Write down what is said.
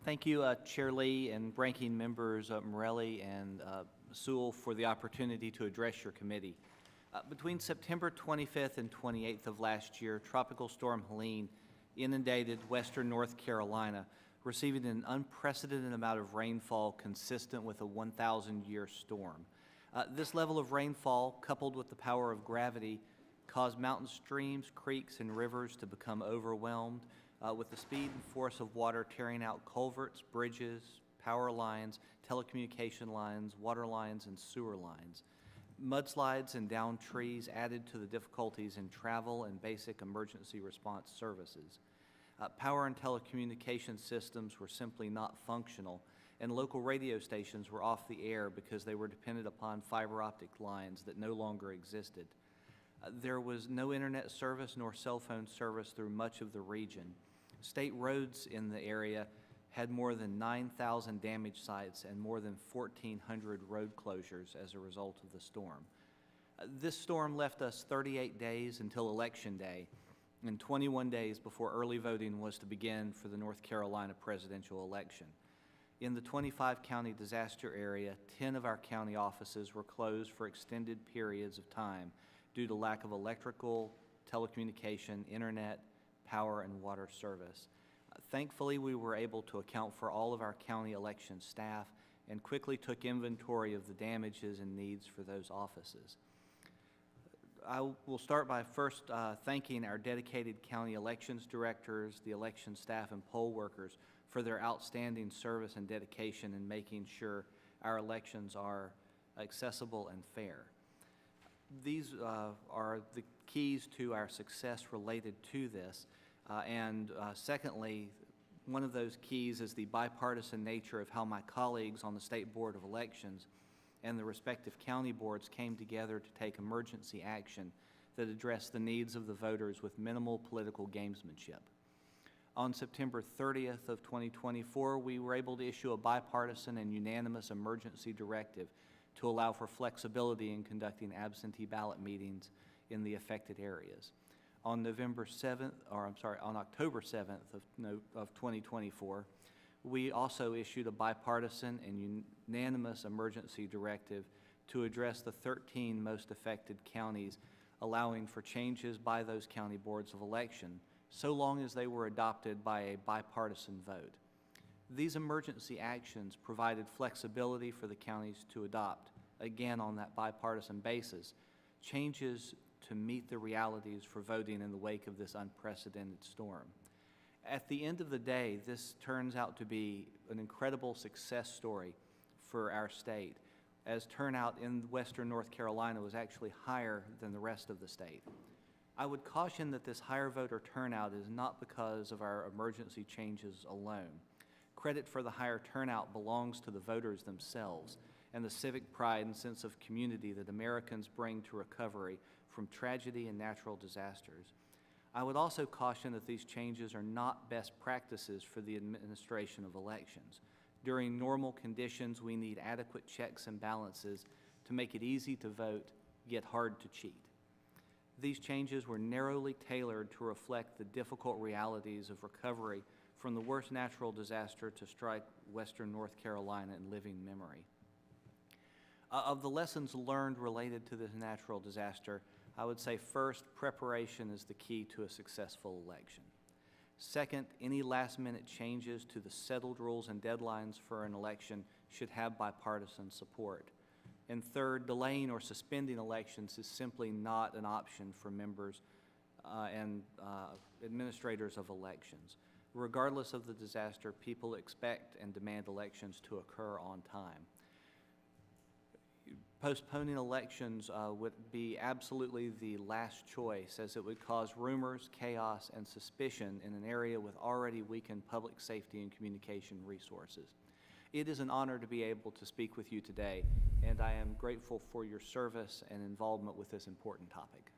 Thank you, Chair Lee and ranking members Morelli and Sewell for the opportunity to address your committee. Between September 25th and 28th of last year, Tropical Storm Helene inundated western North Carolina, receiving an unprecedented amount of rainfall consistent with a 1,000-year storm. This level of rainfall, coupled with the power of gravity, caused mountain streams, creeks, and rivers to become overwhelmed, with the speed and force of water tearing out culverts, bridges, power lines, telecommunication lines, water lines, and sewer lines. Mudslides and downed trees added to the difficulties in travel and basic emergency response services. Power and telecommunication systems were simply not functional, and local radio stations were off the air because they were dependent upon fiber optic lines that no longer existed. There was no internet service nor cell phone service through much of the region. State roads in the area had more than 9,000 damage sites and more than 1,400 road closures as a result of the storm. This storm left us 38 days until Election Day and 21 days before early voting was to begin for the North Carolina presidential election. In the 25-county disaster area, 10 of our county offices were closed for extended periods of time due to lack of electrical, telecommunication, internet, power, and water service. Thankfully, we were able to account for all of our county election staff and quickly took inventory of the damages and needs for those offices. I will start by first thanking our dedicated county elections directors, the election staff, and poll workers for their outstanding service and dedication in making sure our elections are accessible and fair. These are the keys to our success related to this. Secondly, one of those keys is the bipartisan nature of how my colleagues on the State Board of Elections and the respective county boards came together to take emergency action that addressed the needs of the voters with minimal political gamesmanship. On September 30th of 2024, we were able to issue a bipartisan and unanimous emergency directive to allow for flexibility in conducting absentee ballot meetings in the affected areas. On October 7th of 2024, we also issued a bipartisan and unanimous emergency directive to address the 13 most affected counties, allowing for changes by those county boards of election, so long as they were adopted by a bipartisan vote. These emergency actions provided flexibility for the counties to adopt, again on that bipartisan basis, changes to meet the realities for voting in the wake of this unprecedented storm. At the end of the day, this turns out to be an incredible success story for our state, as turnout in western North Carolina was actually higher than the rest of the state. I would caution that this higher voter turnout is not because of our emergency changes alone. Credit for the higher turnout belongs to the voters themselves and the civic pride and sense of community that Americans bring to recovery from tragedy and natural disasters. I would also caution that these changes are not best practices for the administration of elections. During normal conditions, we need adequate checks and balances to make it easy to vote, yet hard to cheat. These changes were narrowly tailored to reflect the difficult realities of recovery from the worst natural disaster to strike western North Carolina in living memory. Of the lessons learned related to this natural disaster, I would say first, preparation is the key to a successful election. Second, any last-minute changes to the settled rules and deadlines for an election should have bipartisan support. And third, delaying or suspending elections is simply not an option for members and administrators of elections. Regardless of the disaster, people expect and demand elections to occur on time. Postponing elections would be absolutely the last choice, as it would cause rumors, chaos, and suspicion in an area with already weakened public safety and communication resources. It is an honor to be able to speak with you today, and I am grateful for your service and involvement with this important topic.